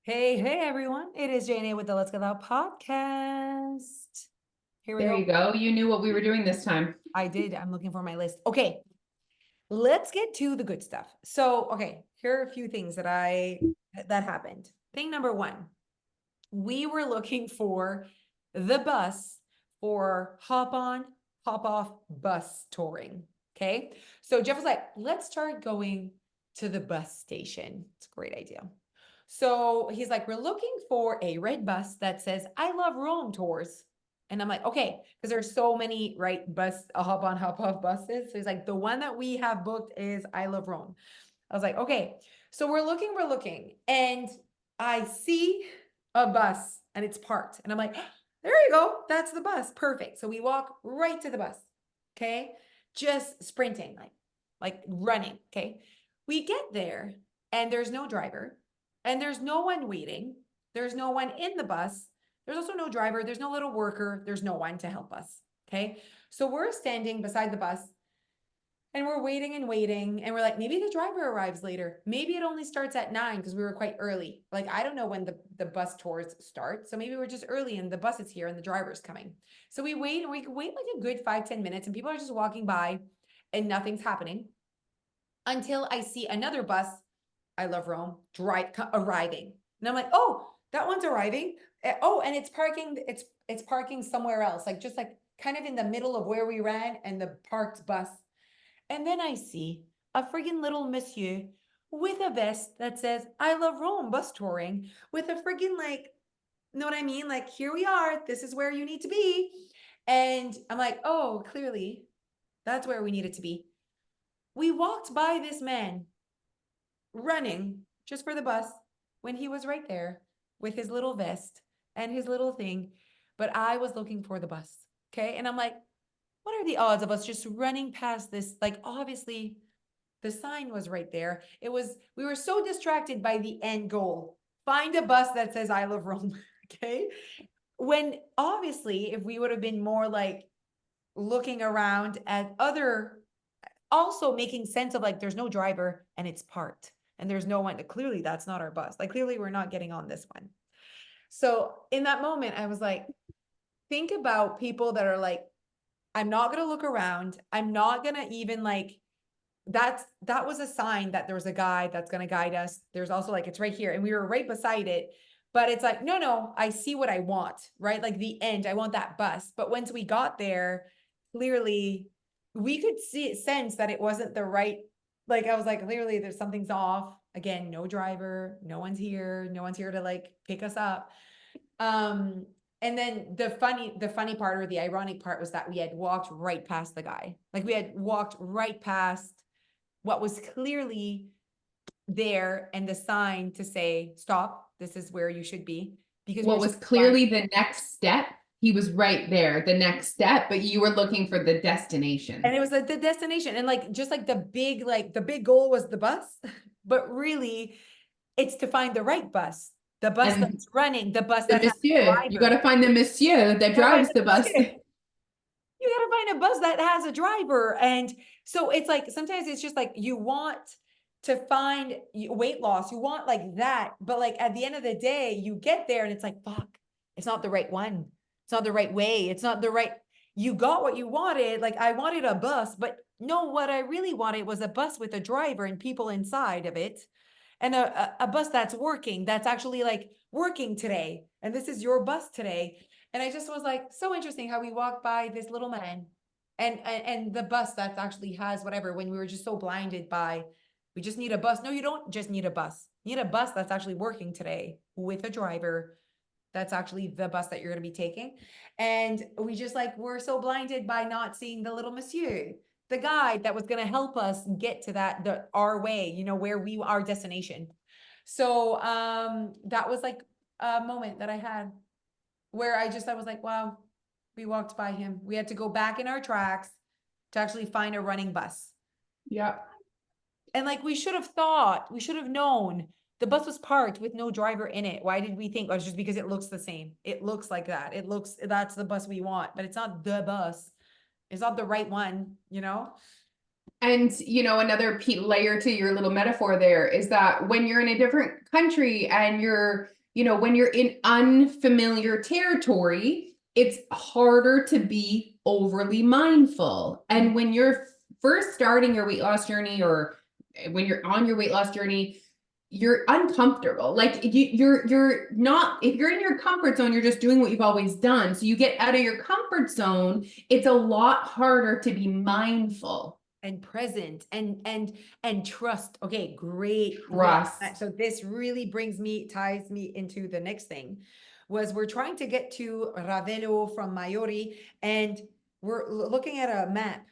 Hey, everyone. It is Jane with the Let's Get Out podcast. Here we There go. you go. You knew what we were doing this time. I did. I'm looking for my list. Okay, let's get to the good stuff. So, okay, here are a few things that happened. Thing number one, we were looking for the bus for hop on, hop off bus touring. Okay. So Jeff was like, let's start going to the bus station. It's a great idea. So he's like, we're looking for a red bus that says, I love Rome tours. And I'm like, okay, because there's so many, right, hop on, hop off buses. So he's like, the one that we have booked is I love Rome. I was like, okay. So we're looking, and I see a bus and it's parked. And I'm like, there you go. That's the bus. Perfect. So we walk right to the bus. Okay. Just sprinting, like running. Okay. We get there and there's no driver and there's no one waiting. There's no one in the bus. There's also no driver. There's no little worker. There's no one to help us. Okay. So we're standing beside the bus and we're waiting and waiting. And we're like, maybe the driver arrives later. Maybe it only starts at 9 because we were quite early. Like, I don't know when the bus tours start. So maybe we're just early and the bus is here and the driver's coming. So we wait and we could wait like a good 5-10 minutes and people are just walking by and nothing's happening until I see another bus. I love Rome arriving. And I'm like, oh, that one's arriving. Oh, and it's parking. It's parking somewhere else, like just like kind of in the middle of where we ran and the parked bus. And then I see a friggin' little monsieur with a vest that says, I love Rome bus touring with a friggin' like, know what I mean? Like, here we are. This is where you need to be. And I'm like, oh, clearly that's where we needed to be. We walked by this man running just for the bus when he was right there with his little vest and his little thing. But I was looking for the bus. Okay. And I'm like, what are the odds of us just running past this? Like, obviously, the sign was right there. We were so distracted by the end goal. Find a bus that says, I love Rome. Okay. When obviously, if we would have been more like looking around at other, also making sense of like, there's no driver and it's parked and there's no one. Clearly, that's not our bus. Like, clearly, we're not getting on this one. So in that moment, I was like, think about people that are like, I'm not going to look around. I'm not going to even like, that was a sign that there was a guy that's going to guide us. There's also like, it's right here. And we were right beside it. But it's like, no, I see what I want, right? Like the end, I want that bus. But once we got there, clearly we could sense that it wasn't the right, like, I was like, clearly there's something's off. Again, no driver, no one's here. No one's here to like pick us up. And then the funny part or the ironic part was that we had walked right past the guy. Like we had walked right past what was clearly there and the sign to say, stop, this is where you should be. Because we What were so was clearly the next step, he was right there, the next step, but you were looking for the destination. and it was like the destination. And like just like the big goal was the bus, but really it's to find the right bus, the bus And that's running, the bus the that has monsieur, a you got driver. to find the monsieur that drives the bus. You got to find a bus that has a driver. And so it's like sometimes it's just like you want to find weight loss, you want like that, but like at the end of the day you get there and it's like, fuck, it's not the right one, it's not the right way, it's not the right, you got what you wanted. Like I wanted a bus, but no, what I really wanted was a bus with a driver and people inside of it, and a bus that's working, that's actually like working today, and this is your bus today. And I just was like, so interesting how we walked by this little man and the bus that actually has whatever, when we were just so blinded by, we just need a bus. No, you don't just need a bus. You need a bus that's actually working today with a driver. That's actually the bus that you're going to be taking. And we just like, we're so blinded by not seeing the little monsieur, the guide that was going to help us get to our way, where our destination. So that was like a moment that I had where I was like, wow, we walked by him. We had to go back in our tracks to actually find a running bus. Yep. And like we should have known the bus was parked with no driver in it. Why did we think? Oh, it's just because it looks the same. It looks like that. That's the bus we want, but it's not the bus. It's not the right one. And, another layer to your little metaphor there is that when you're in a different country and you're when you're in unfamiliar territory, it's harder to be overly mindful. And when you're first starting your weight loss journey, or when you're on your weight loss journey, you're uncomfortable. Like you're not, if you're in your comfort zone, you're just doing what you've always done. So you get out of your comfort zone, it's a lot harder to be mindful. And present and trust. Okay, great. Love Trust. that. So this really ties me into the next thing, was we're trying to get to Ravello from Maiori, and we're looking at a map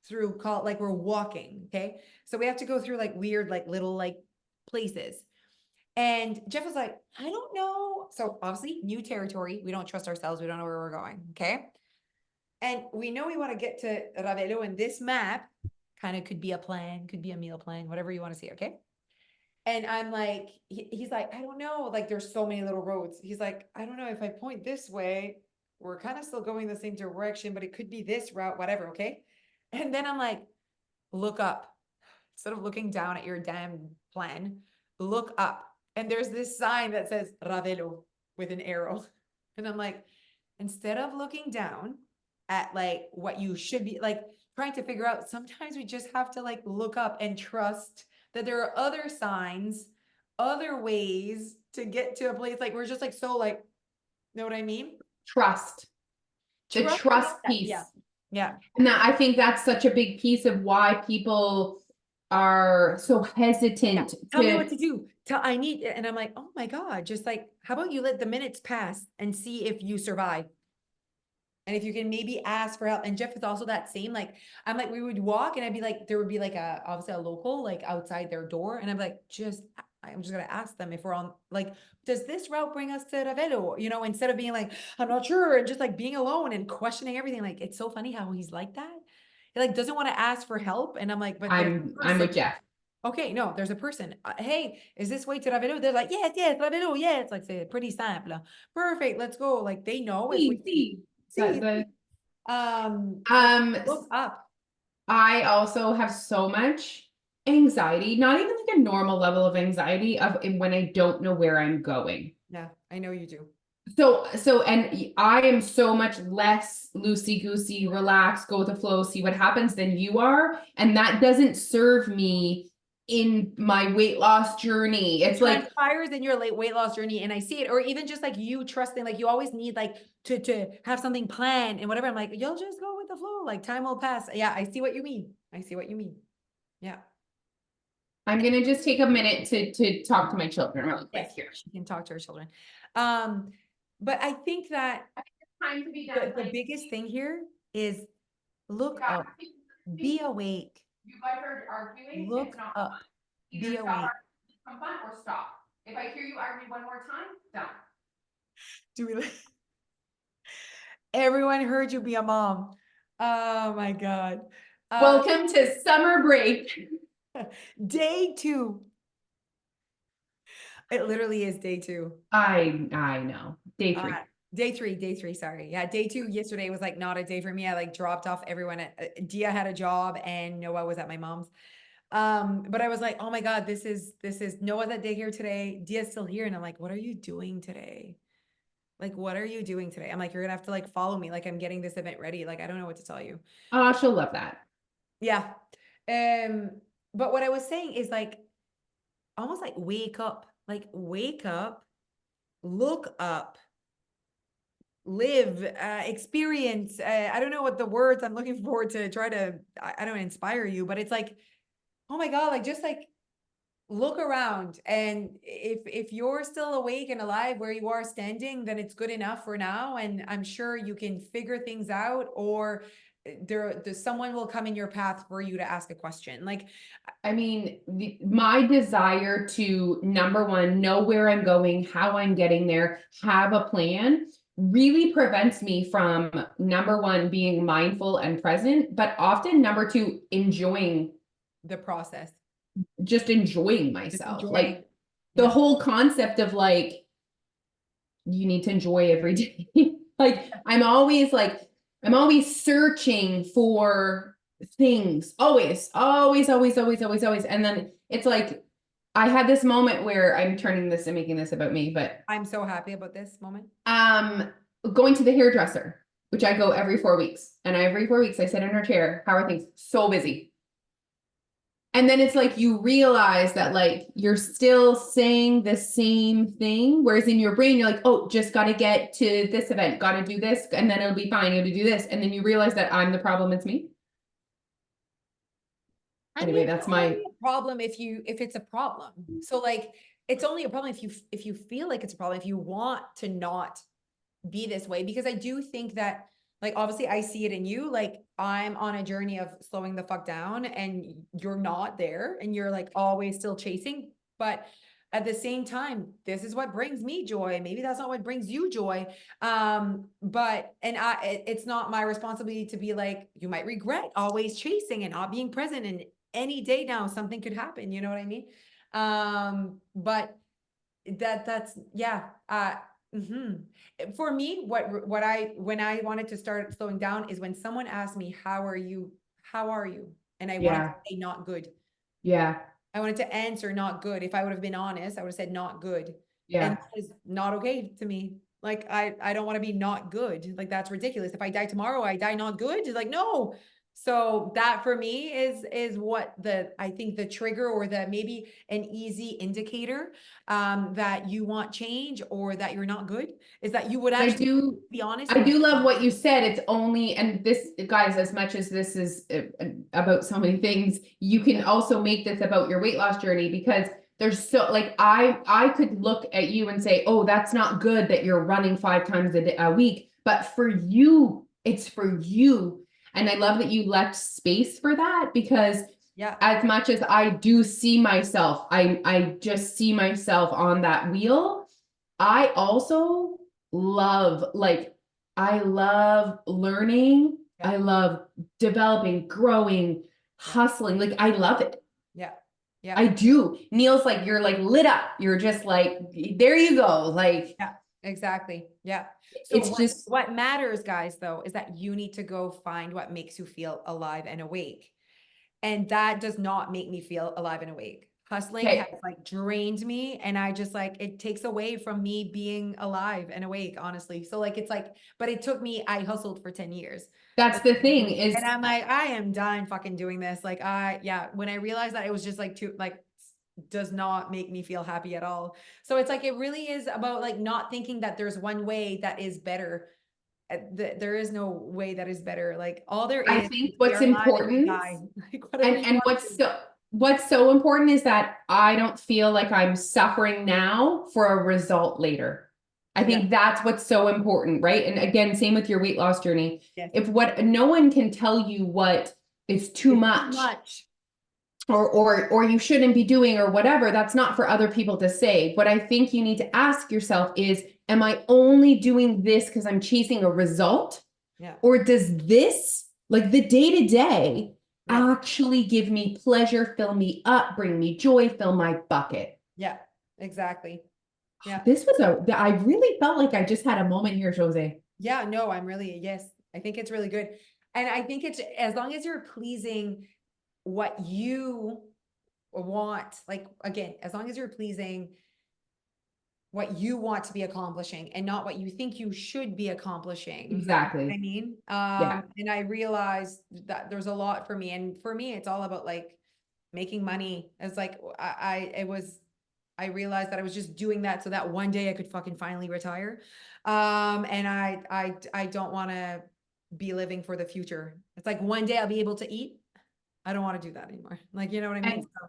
through like we're walking. Okay, so we have to go through like weird, like little like places. And Jeff was like, I don't know. So obviously new territory. We don't trust ourselves. We don't know where we're going. Okay. And we know we want to get to Ravello, and this map kind of could be a plan, could be a meal plan, whatever you want to see. Okay. And I'm like, he's like, I don't know. Like, there's so many little roads. He's like, I don't know if I point this way, we're kind of still going the same direction, but it could be this route, whatever. Okay. And then I'm like, look up. Instead of looking down at your damn plan, look up. And there's this sign that says Ravello with an arrow. And I'm like, instead of looking down at like what you should be like trying to figure out, sometimes we just have to like look up and trust that there are other signs, other ways to get to a place. Like we're just like, so like, know what I mean? Trust. The trust piece. Yeah. Yeah. And that, I think that's such a big piece of why people are so hesitant Tell me what to do. I need, and I'm like, oh my God, just like, how about you let the minutes pass and see if you survive? And if you can maybe ask for help. And Jeff is also that same, like, I'm like, we would walk and I'd be like, there would be like obviously a local, like outside their door. And I'm like, I'm just going to ask them if we're on, like, does this route bring us to Ravello? Instead of being like, I'm not sure. And just like being alone and questioning everything. Like, it's so funny how he's like that. He like doesn't want to ask for help. And I'm like, but there's a I'm with person. Jeff. Okay, no, there's a person. Hey, is this way to Ravello? They're like, yes, Ravello, yeah. It's like pretty simple. Perfect, let's go. Like they know if we see. So Um, look up. I also have so much anxiety, not even like a normal level of anxiety of when I don't know where I'm going. Yeah, I know you do. And I am so much less loosey-goosey, relax, go with the flow, see what happens than you are. And that doesn't serve me in my weight loss journey. It's like transpires in your late weight loss journey, and I see it. Or even just like you trusting, like you always need like to have something planned and whatever. I'm like, you'll just go with the flow, like time will pass. Yeah, I see what you mean. I see what you mean. Yeah. I'm gonna just take a minute to talk to my children really quick Yes, here. she can talk to her children. But I think that Time to be done. the biggest thing here is look up, be awake, You guys are arguing. look It's not up, fun. be Either stop awake. arguing, become fun, or stop. If I hear you argue one more time, done. Do we? Everyone heard you be a mom. Oh my God. Welcome to summer break. Day 2. It literally is day 2. I know. Day 3. Day 3, sorry. Yeah, day 2 yesterday was like not a day for me. I like dropped off everyone at Dia had a job and Noah was at my mom's. But I was like, oh my God, this is Noah's at daycare today. Dia's still here. And I'm like, what are you doing today? Like, what are you doing today? I'm like, you're gonna have to like follow me. Like, I'm getting this event ready. Like, I don't know what to tell you. Oh, she'll love that. Yeah. But what I was saying is like, almost like wake up, look up, live, experience. I don't know what the words I'm looking for to try to, I don't inspire you, but it's like, oh my God, like just like look around. And if you're still awake and alive where you are standing, then it's good enough for now. And I'm sure you can figure things out, or there's someone will come in your path for you to ask a question. Like, I mean, my desire to, number one, know where I'm going, how I'm getting there, have a plan, really prevents me from, number one, being mindful and present, but often number two, enjoying the process, just enjoying myself. enjoying. Like the whole concept of like, you need to enjoy every day. Like I'm always searching for things, always. And then it's like, I had this moment where I'm turning this and making this about me, but I'm so happy about this moment. going to the hairdresser, which I go every 4 weeks. And every 4 weeks I sit in her chair. How are things? So busy. And then it's like you realize that like you're still saying the same thing. Whereas in your brain, you're like, oh, just gotta get to this event, gotta do this, and then it'll be fine. You have to do this. And then you realize that I'm the problem, it's me. I Anyway, mean, that's it's my only a problem if it's a problem. So like it's only a problem if you feel like it's a problem, if you want to not be this way, because I do think that like obviously I see it in you, like I'm on a journey of slowing the fuck down and you're not there and you're like always still chasing, but at the same time this is what brings me joy. Maybe that's not what brings you joy. But it's not my responsibility to be like, you might regret always chasing and not being present, and any day now something could happen, you know what I mean? But that's yeah. Mhm. For me, what I when I wanted to start slowing down is when someone asked me, "How are you? How are you?" And I wanted to yeah, say, "Not good." yeah, I wanted to answer, "Not good." If I would have been honest, I would have said, "Not good," and yeah. that is not okay to me. Like I don't want to be not good. Like that's ridiculous. If I die tomorrow, I die not good. It's like no. So that for me is what the I think the trigger or the maybe an easy indicator that you want change or that you're not good is that you would I actually do be honest I and do love what you said. It's only, and this, guys, as much as this is about so many things, you can also make this about your weight loss journey because there's so like I could look at you and say, oh, that's not good that you're running 5 times a week, but for you, it's for you. And I love that you left space for that because yeah, as much as I do see myself, I just see myself on that wheel. I also love like I love learning. yeah, I love developing, growing, yeah, hustling. Like I love it. yeah, yeah. I do. Neil's like you're like lit up. You're just like there you go. Like Yeah, exactly. Yeah. So it's just what matters, guys, though, is that you need to go find what makes you feel alive and awake. And that does not make me feel alive and awake. Hustling has okay. like drained me and I just like it takes away from me being alive and awake, honestly. So like it's like, but it took me, I hustled for 10 years. That's the thing And is I'm like, I am done fucking doing this. Like yeah, when I realized that it was just like too like does not make me feel happy at all. So it's like it really is about like not thinking that there's one way that is better. There is no way that is better. Like all there I is think we what's are alive and we important die. Like whatever you and want to do. what's so important is that I don't feel like I'm suffering now for a result later. I Yeah. think that's what's so important, right? And again, same with your weight loss journey. Yes. If what no one can tell you what is too It's too much much. or you shouldn't be doing or whatever, that's not for other people to say. What I think you need to ask yourself is, am I only doing this because I'm chasing a result? Yeah. Or does this, like the day to day, Yeah. actually give me pleasure, fill me up, bring me joy, fill my bucket? Yeah. Exactly. Yeah. This was I really felt like I just had a moment here, Josée. Yeah. No, I'm really, yes, I think it's really good. And I think it's as long as you're pleasing what you want, like again, as long as you're pleasing what you want to be accomplishing and not what you think you should be accomplishing. You know what I Exactly. mean? Yeah. And I realized that there's a lot for me. And for me, it's all about like making money. It's like I realized that I was just doing that so that one day I could fucking finally retire. And I don't want to be living for the future. It's like one day I'll be able to eat. I don't want to do that anymore. Like, you know what I mean? And So,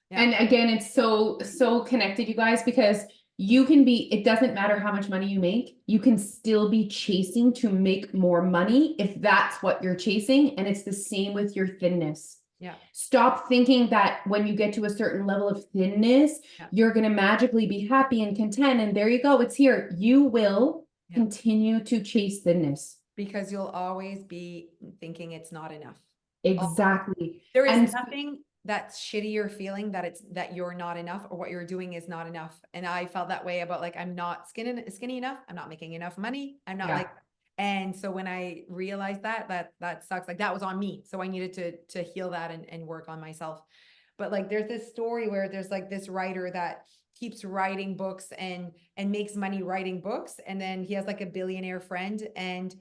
yeah. And again, it's so connected, you guys, because you can be, it doesn't matter how much money you make, you can still be chasing to make more money if that's what you're chasing. And it's the same with your thinness. Yeah. Stop thinking that when you get to a certain level of thinness, Yeah. you're going to magically be happy and content. And there you go, it's here. You will Yeah. continue to chase thinness. Because you'll always be thinking it's not enough. Exactly. There is And nothing that's shittier feeling that it's that you're not enough or what you're doing is not enough. And I felt that way about like I'm not skinny enough. I'm not making enough money. I'm not yeah. like and so when I realized that sucks. Like that was on me. So I needed to heal that and work on myself. but like there's this story where there's like this writer that keeps writing books and makes money writing books, and then he has like a billionaire friend, and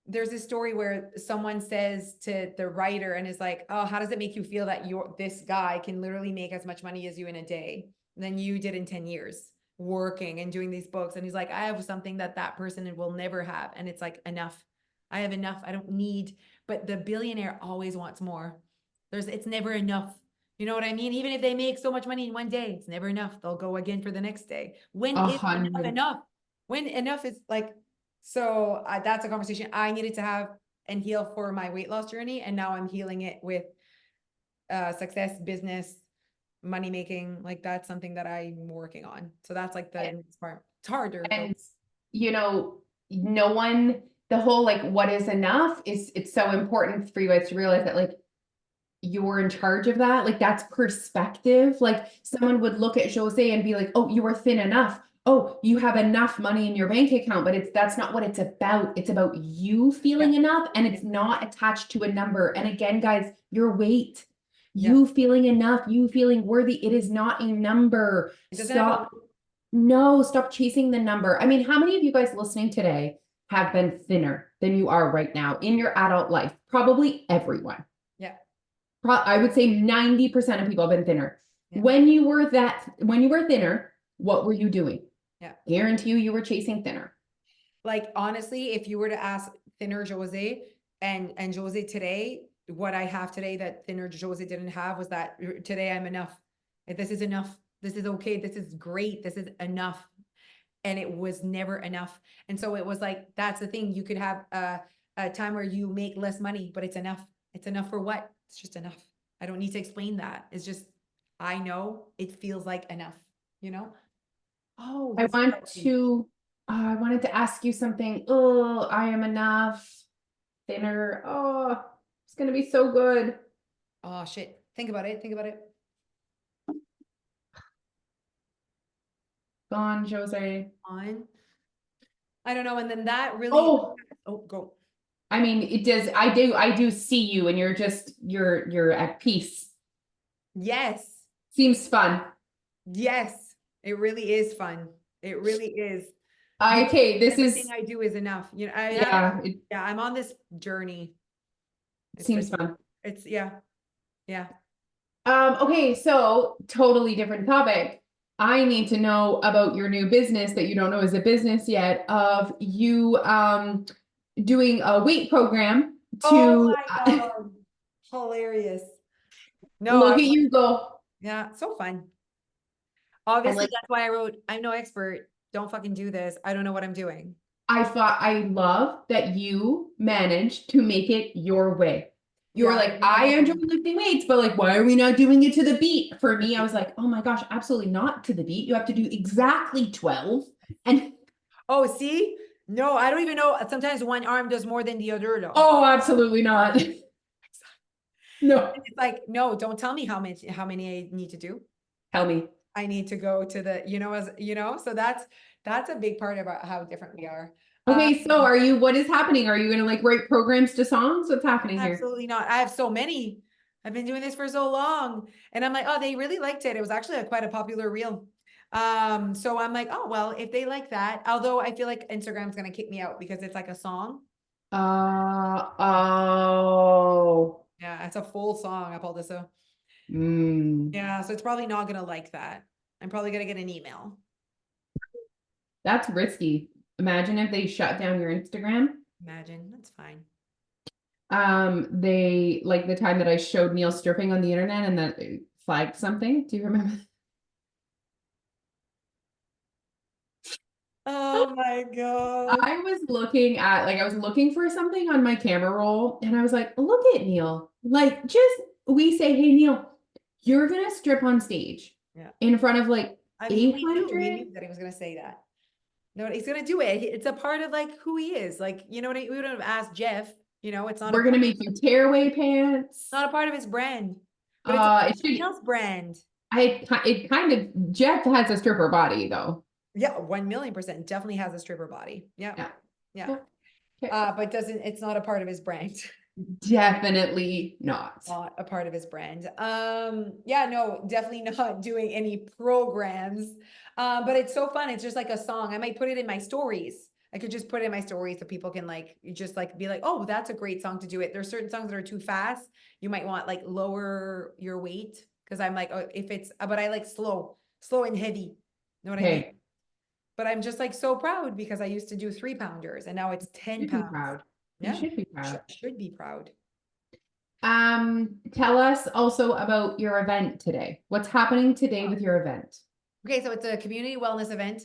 there's this story where someone says to the writer and is like, oh, how does it make you feel that this guy can literally make as much money as you in a day than you did in 10 years working and doing these books? And he's like, I have something that that person will never have, and it's like, enough. I have enough. I don't need. But the billionaire always wants more. It's never enough. You know what I mean? Even if they make so much money in one day, it's never enough. They'll go again for the next day. When is enough 100. enough? When enough is like, so that's a conversation I needed to have and heal for my weight loss journey. And now I'm healing it with success, business, money making. Like that's something that I'm working on. So that's like the next part. It's harder though. And you know, no one, the whole like what is enough is, it's so important for you guys to realize that like you're in charge of that. Like that's perspective. Like someone would look at Josée and be like, oh, you are thin enough. Oh, you have enough money in your bank account, but that's not what it's about. It's about you feeling enough, and it's not attached to a number. And again, guys, your weight, you feeling enough, you feeling worthy. It is not a number. Stop. No, stop chasing the number. I mean, how many of you guys listening today have been thinner than you are right now in your adult life? Probably everyone. Yeah. I would say 90% of people have been thinner. Yeah. When you were thinner, what were you doing? Yeah. Guarantee you were chasing thinner. Like, honestly, if you were to ask thinner Josée and Josée today, what I have today that thinner Josée didn't have was that today I'm enough. This is enough. This is okay. This is great. This is enough. And it was never enough. And so it was like, that's the thing. You could have a time where you make less money, but it's enough. It's enough for what? It's just enough. I don't need to explain that. It's just, I know it feels like enough, you know? Oh, I wanted to ask you something. Oh, I am enough. Thinner. Oh, it's gonna be so good. Oh shit. Think about it. Think about it. Gone, Josée. On. I don't know. And then that really, Oh, go. I mean, it does. I do see you, and you're at peace. Yes. Seems fun. Yes. It really is fun. It really is. Okay, this Everything is, I do is enough. You know, I'm on this journey. seems fun. It's yeah. Yeah. Okay, so totally different topic. I need to know about your new business that you don't know is a business yet, of you doing a weight program Oh to my God. Hilarious. No, look at you go. yeah, so fun. And Obviously, like, that's why I wrote, I'm no expert. Don't fucking do this. I don't know what I'm doing. I love that you managed to make it your way. You were Yeah. like, I enjoy lifting weights, but like, why are we not doing it to the beat? For me, I was like, oh my gosh, absolutely not to the beat. You have to do exactly 12. And Oh, see? No, I don't even know. Sometimes one arm does more than the other though. oh, absolutely not. No, It's like, no, don't tell me how many I need to do. tell me. I need to go to the, as you know, so that's a big part about how different we are. Okay, so what is happening? Are you gonna like write programs to songs? What's happening here? Absolutely not. I have so many. I've been doing this for so long. And I'm like, oh, they really liked it. It was actually quite a popular reel. So I'm like, oh, well, if they like that, although I feel like Instagram's gonna kick me out because it's like a song. Oh. Yeah, it's a full song, Apollo. Mm, Yeah, so it's probably not gonna like that. I'm probably gonna get an email. that's risky. Imagine if they shut down your Instagram. Imagine. That's fine. They like the time that I showed Neil stripping on the internet and that it flagged something. Do you remember? Oh my God. I was looking for something on my camera roll and I was like, look at Neil. Like, we say, hey, Neil, you're going to strip on stage in front of like I mean, we 800. knew that he was gonna say that. No, he's gonna do it. It's a part of like who he is. Like, we would have asked Jeff, it's not We're going to make you tearaway pants. not a part of his brand, but it's something else brand. It kind of, Jeff has a stripper body though. Yeah, 1,000,000% definitely has a stripper body. Yeah. Yeah. Yeah. Okay. But it's not a part of his brand. Definitely not. Not a part of his brand. Yeah, no, definitely not doing any programs. But it's so fun. It's just like a song. I might put it in my stories. I could just put it in my stories so people can like just like be like, oh, that's a great song to do it. There's certain songs that are too fast. You might want like lower your weight because I'm like, oh, if it's, but I like slow and heavy. Know what I mean? Okay. But I'm just like so proud because I used to do 3 pounders and now it's 10 You should be pounds. proud. You Yeah, should be proud. should be proud. Tell us also about your event today. What's happening today with your event? Okay, so it's a community wellness event.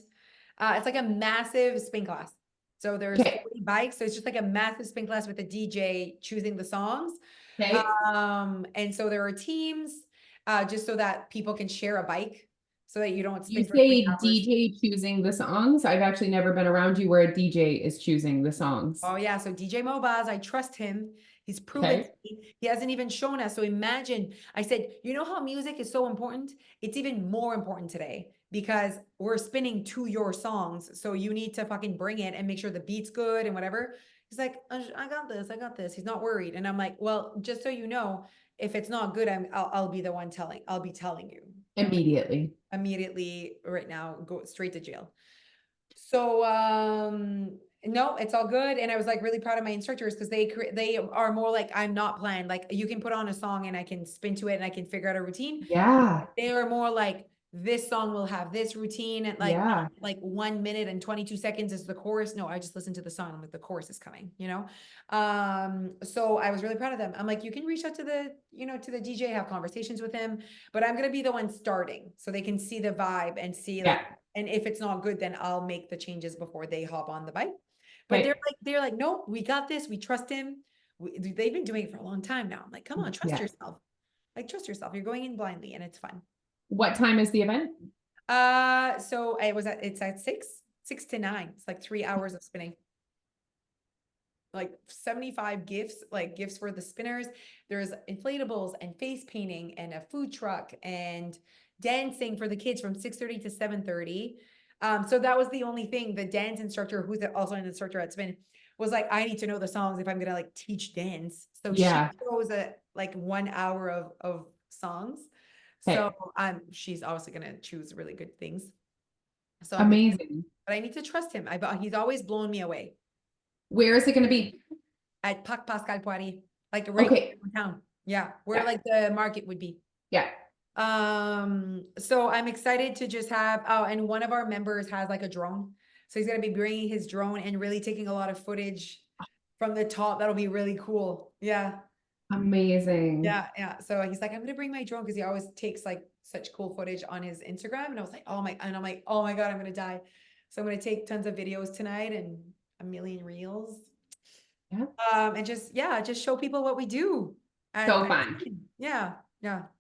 It's like a massive spin class. So there's Okay. 40 bikes. So it's just like a massive spin class with a DJ choosing the songs. Okay. And so there are teams, just so that people can share a bike so that you don't You spin for three say hours. DJ choosing the songs. I've actually never been around you where a DJ is choosing the songs. Oh yeah, so DJ Mobaz, I trust him. He's proven to Okay. me. He hasn't even shown us. So imagine, I said, you know how music is so important? It's even more important today because we're spinning to your songs. So you need to fucking bring it and make sure the beat's good and whatever. He's like, I got this, I got this. He's not worried. And I'm like, well, just so you know, if it's not good, I'll be the one telling. I'll be telling you. I'm like, Immediately. immediately right now, go straight to jail. So no, it's all good. And I was like really proud of my instructors because they are more like I'm not planned. Like you can put on a song and I can spin to it and I can figure out a routine. Yeah. They are more like this song will have this routine and like not Yeah. like 1 minute and 22 seconds is the chorus. No, I just listen to the song. I'm like the chorus is coming, you know. So I was really proud of them. I'm like, you can reach out to the, to the DJ, have conversations with him, but I'm gonna be the one starting so they can see the vibe and see Yeah. like, and if it's not good, then I'll make the changes before they hop on the bike. But Okay. they're like, no, we got this. We trust him. They've been doing it for a long time now. I'm like, come on, trust Yeah. yourself. Like, trust yourself. You're going in blindly and it's fun. What time is the event? So it's at 6 to 9. It's like 3 hours of spinning. Like 75 gifts, like gifts for the spinners. There's inflatables and face painting and a food truck and dancing for the kids from 6:30 to 7:30. So that was the only thing. The dance instructor, who's also an instructor at Spin, was like, I need to know the songs if I'm gonna like teach dance. So she Yeah. chose a like 1 hour of songs. So Okay. she's obviously gonna choose really good things. So I'm gonna, Amazing. but I need to trust him. He's always blown me away Where is it going to be? at Pascal Poirier, like right Okay. downtown. Yeah, where Yeah. like the market would be. Yeah. So I'm excited to just have, oh, and one of our members has like a drone. So he's gonna be bringing his drone and really taking a lot of footage from the top. That'll be really cool. Yeah. Amazing. Yeah. So he's like, I'm gonna bring my drone because he always takes like such cool footage on his Instagram. And I was like, and I'm like, oh my God, I'm gonna die. So I'm gonna take tons of videos tonight and a million reels. Yeah. And just show people what we do. So fun. Yeah,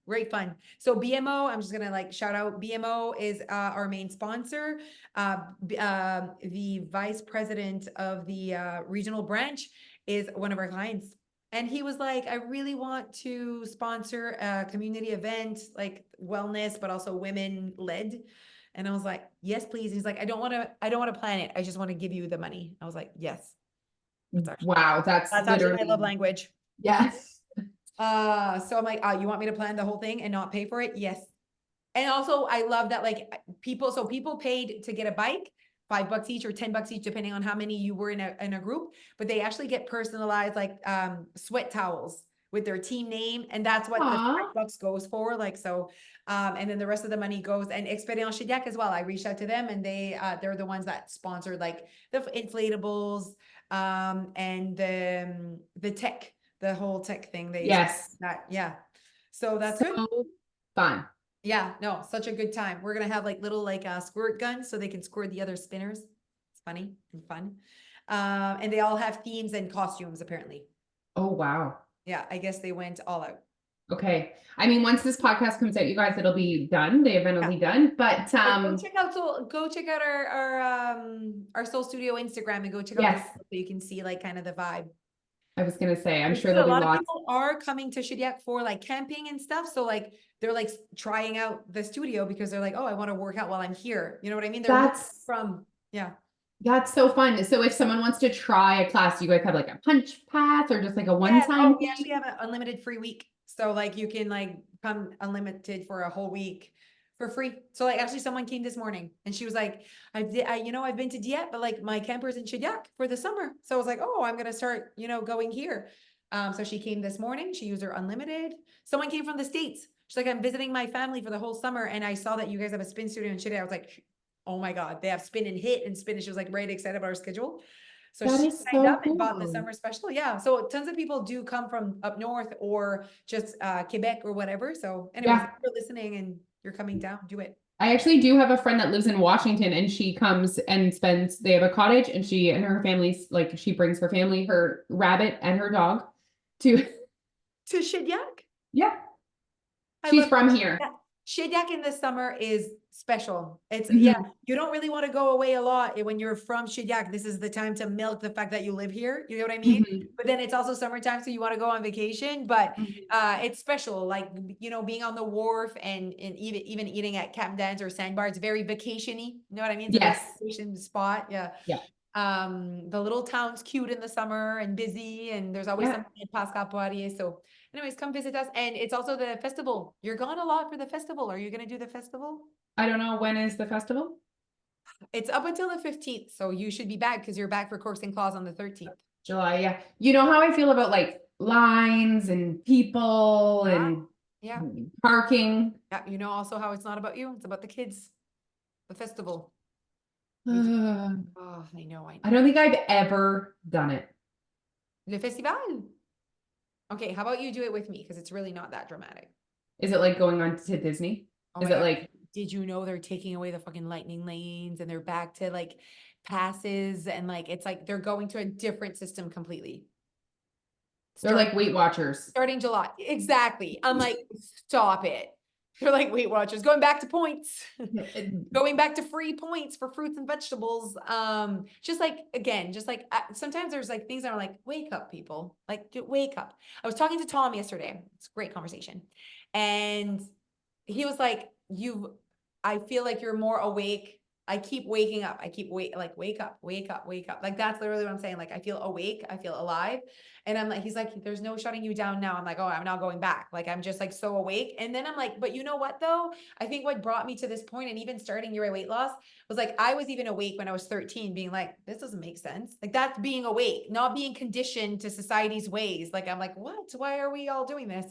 great fun. So BMO, I'm just gonna like shout out BMO is our main sponsor. The vice president of the regional branch is one of our clients. And he was like, I really want to sponsor a community event, like wellness, but also women led. And I was like, yes, please. He's like, I don't want to plan it. I just want to give you the money. I was like, yes. Wow. That's That's actually my love literally, language. yes. So I'm like, you want me to plan the whole thing and not pay for it? Yes. And also I love that like people paid to get a bike, $5 each or $10 each, depending on how many you were in a group, but they actually get personalized like sweat towels with their team name. And that's what the Aw. $5 goes for. Like, so, and then the rest of the money goes and Experience Chidiac as well. I reached out to them and they're the ones that sponsored like the inflatables, and the tech, the whole tech thing. They Yes. that, yeah. So that's So good. fun. Yeah, no, such a good time. We're gonna have like little like squirt guns so they can squirt the other spinners. It's funny and fun. And they all have themes and costumes apparently. Oh, wow. Yeah, I guess they went all out. Okay. I mean, once this podcast comes out, you guys, it'll be done. The event will Yeah. be done. But But go check out our Soul Studio Instagram and go check out the yes, so you can see like kind of the vibe. I was gonna say, I'm It's sure good. A there'll be lot of lots. people are coming to Shediac for like camping and stuff. So like they're like trying out the studio because they're like, oh, I want to work out while I'm here. You know what I mean? They're moving That's from, yeah. That's so fun. So if someone wants to try a class, you guys have like a punch pass or just like a Yes. one-time Oh, we actually thing? have an unlimited free week. So like you can like come unlimited for a whole week for free. So like actually someone came this morning and she was like, I've been to Dieppe, but like my camper's in Shediac for the summer. So I was like, oh, I'm gonna start, going here. So she came this morning. She used her unlimited. Someone came from the States. She's like, I'm visiting my family for the whole summer, and I saw that you guys have a spin studio in Shediac. I was like, oh my God, they have spin and hit and spin. And she was like, right, excited about our schedule. So That she is signed so up and bought the cool. summer special. Yeah. So tons of people do come from up north or just Quebec or whatever. So anyways, if Yeah. you're listening and you're coming down, do it. I actually do have a friend that lives in Washington and she comes and spends, they have a cottage and she and her family's like, she brings her family, her rabbit and her dog to, To Shediac. yeah, I she's love from here. that. Shediac in the summer is special. It's yeah, Mhm. you don't really want to go away a lot when you're from Shediac. This is the time to milk the fact that you live here. You know what I mean? Mhm. But then it's also summertime, so you want to go on vacation. But Mhm. it's special, like being on the wharf and even eating at Captain Dan's or Sandbar. It's very vacationy. You know what I mean? It's a very Yes. vacation spot. Yeah. Yeah. The little town's cute in the summer and busy, and there's always Yeah. something at Pascal Poirier. So anyways, come visit us. And it's also the festival. You're gone a lot for the festival. Are you gonna do the festival? I don't know, when is the festival? It's up until the 15th, so you should be back because you're back for Corks and Claws on the 13th. July, yeah. You know how I feel about like lines and people Yeah, and yeah, parking. yeah. You know also how it's not about you, it's about the kids. The festival. Me too. I Oh, I know, I know. don't think I've ever done it. Le festival. Okay, how about you do it with me? Because it's really not that dramatic. Is it like going on to Disney? Oh Is my it God. like Did you know they're taking away the fucking lightning lanes and they're back to like passes and like it's like they're going to a different system completely. they're Starting like Weight Watchers? starting July. Exactly. I'm like, stop it. They're like Weight Watchers, going back to points. Going back to free points for fruits and vegetables. Just like again, just like sometimes there's like things that are like, wake up, people. Like, wake up. I was talking to Tom yesterday. It's a great conversation. And he was like, I feel like you're more awake. I keep waking up. I keep like wake up, wake up, wake up. Like that's literally what I'm saying. Like I feel awake, I feel alive. And I'm like, he's like, there's no shutting you down now. I'm like, oh, I'm not going back. Like I'm just like so awake. And then I'm like, but you know what though? I think what brought me to this point and even starting your weight loss was like I was even awake when I was 13, being like, this doesn't make sense. Like that's being awake, not being conditioned to society's ways. Like I'm like, what? Why are we all doing this?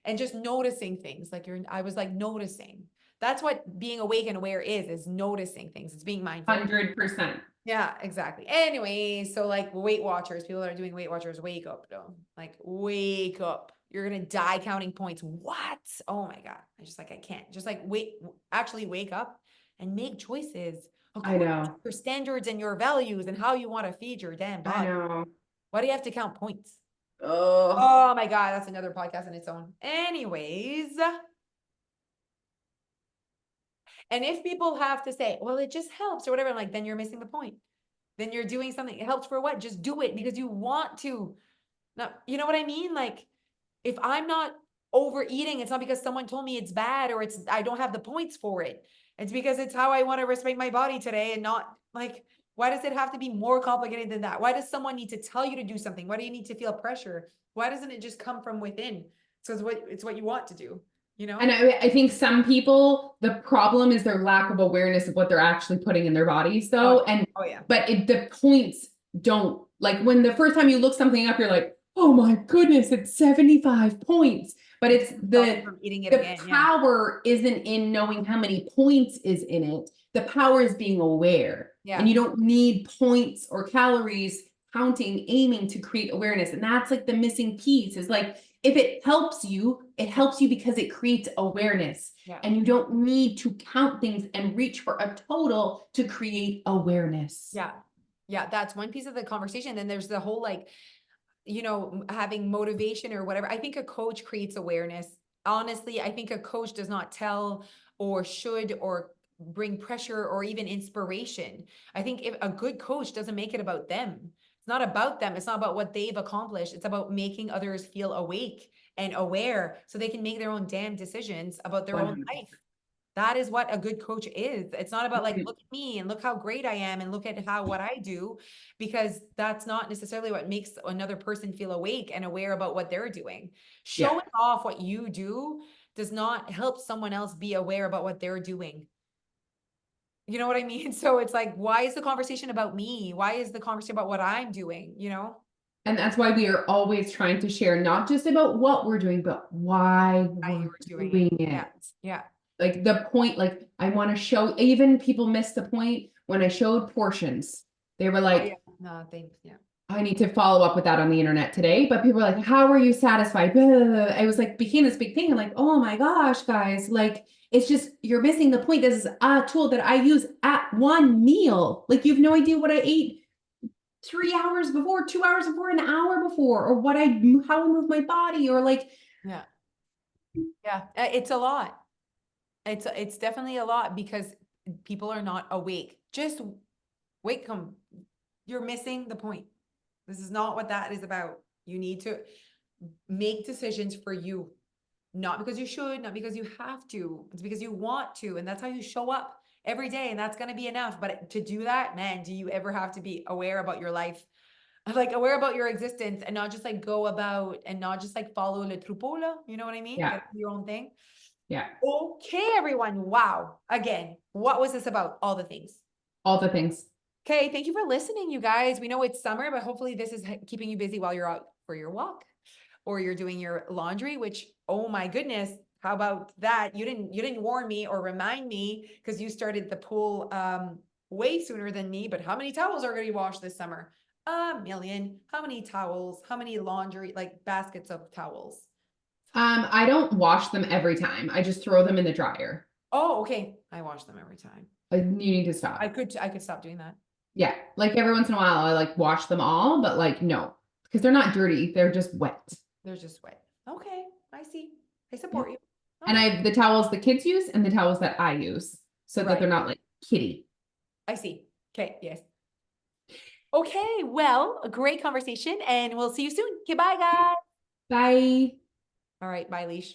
And just noticing things like I was like noticing. That's what being awake and aware is noticing things. It's being mindful. 100%. Yeah, exactly. Anyway, so like Weight Watchers, people that are doing Weight Watchers, wake up though. Like wake up. You're gonna die counting points. What? Oh my God. I can't. Just like actually wake up and make choices I according to know. your standards and your values and how you want to feed your damn I body. know. Why do you have to count points? Oh, Oh my God, that's another podcast in its own. Anyways, and if people have to say, well, it just helps or whatever, I'm like, then you're missing the point. Then you're doing something. It helps for what? Just do it because you want to. Not, you know what I mean? Like, if I'm not overeating, it's not because someone told me it's bad or I don't have the points for it. It's because it's how I want to respect my body today and not like, why does it have to be more complicated than that? Why does someone need to tell you to do something? Why do you need to feel pressure? Why doesn't it just come from within? So it's what you want to do, you know? and I think some people, the problem is their lack of awareness of what they're actually putting in their bodies, Oh, though. And oh yeah. but the points don't like when the first time you look something up, you're like, oh my goodness, it's 75 points. But it's Stop you from eating it the again. Yeah. power isn't in knowing how many points is in it. The power is being aware. And Yeah. you don't need points or calories counting, aiming to create awareness. And that's like the missing piece is like if it helps you because it creates awareness. Yeah. And you don't need to count things and reach for a total to create awareness. Yeah. Yeah. That's one piece of the conversation. Then there's the whole like, having motivation or whatever. I think a coach creates awareness. Honestly, I think a coach does not tell or should or bring pressure or even inspiration. I think if a good coach doesn't make it about them. It's not about them. It's not about what they've accomplished. It's about making others feel awake and aware so they can make their own damn decisions about their own life. 100%. That is what a good coach is. It's not about like, look at me and look how great I am and look at what I do, because that's not necessarily what makes another person feel awake and aware about what they're doing. Yeah. Showing off what you do does not help someone else be aware about what they're doing. You know what I mean? So it's like, why is the conversation about me? Why is the conversation about what I'm doing? You know? And that's why we are always trying to share not just about what we're doing, but why Why you we're were doing it. doing Yeah. it. Yeah. Like the point, like I want to show, even people miss the point when I showed portions. They were Oh, yeah. like, No, thanks. Yeah. I need to follow up with that on the internet today. But people were like, how are you satisfied? Blah, blah, blah. I was like, became this big thing. I'm like, oh my gosh, guys, like it's just you're missing the point. This is a tool that I use at one meal. Like you have no idea what I ate 3 hours before, 2 hours before, an hour before, or how I move my body, or like, Yeah. Yeah. It's a lot. It's definitely a lot because people are not awake. Just wake them. You're missing the point. This is not what that is about. You need to make decisions for you, not because you should, not because you have to. It's because you want to, and that's how you show up every day, and that's going to be enough. But to do that, man, do you ever have to be aware about your life, like aware about your existence, and not just like go about and not just like follow le troupeau, you know what I mean? yeah, Get your own thing. yeah, Okay, everyone. Wow. Again, what was this about? All the things. all the things. Okay, thank you for listening, you guys. We know it's summer, but hopefully this is keeping you busy while you're out for your walk or you're doing your laundry, which, oh my goodness, how about that? You didn't warn me or remind me because you started the pool way sooner than me, but how many towels are going to be washed this summer? A million. How many towels? How many laundry, like baskets of towels? I don't wash them every time. I just throw them in the dryer. Oh, okay. I wash them every time. You need to I stop. could stop doing that. Yeah, like every once in a while, I like wash them all, but like no, because they're not dirty. They're just wet. They're just wet. Okay, I see. I Yeah. support you. And Okay. I have the towels the kids use and the towels that I use so that Right. they're not like kitty. I see. Okay, yes. Okay, well, a great conversation and we'll see you soon. Okay, bye guys. Bye. All right, bye, Leash.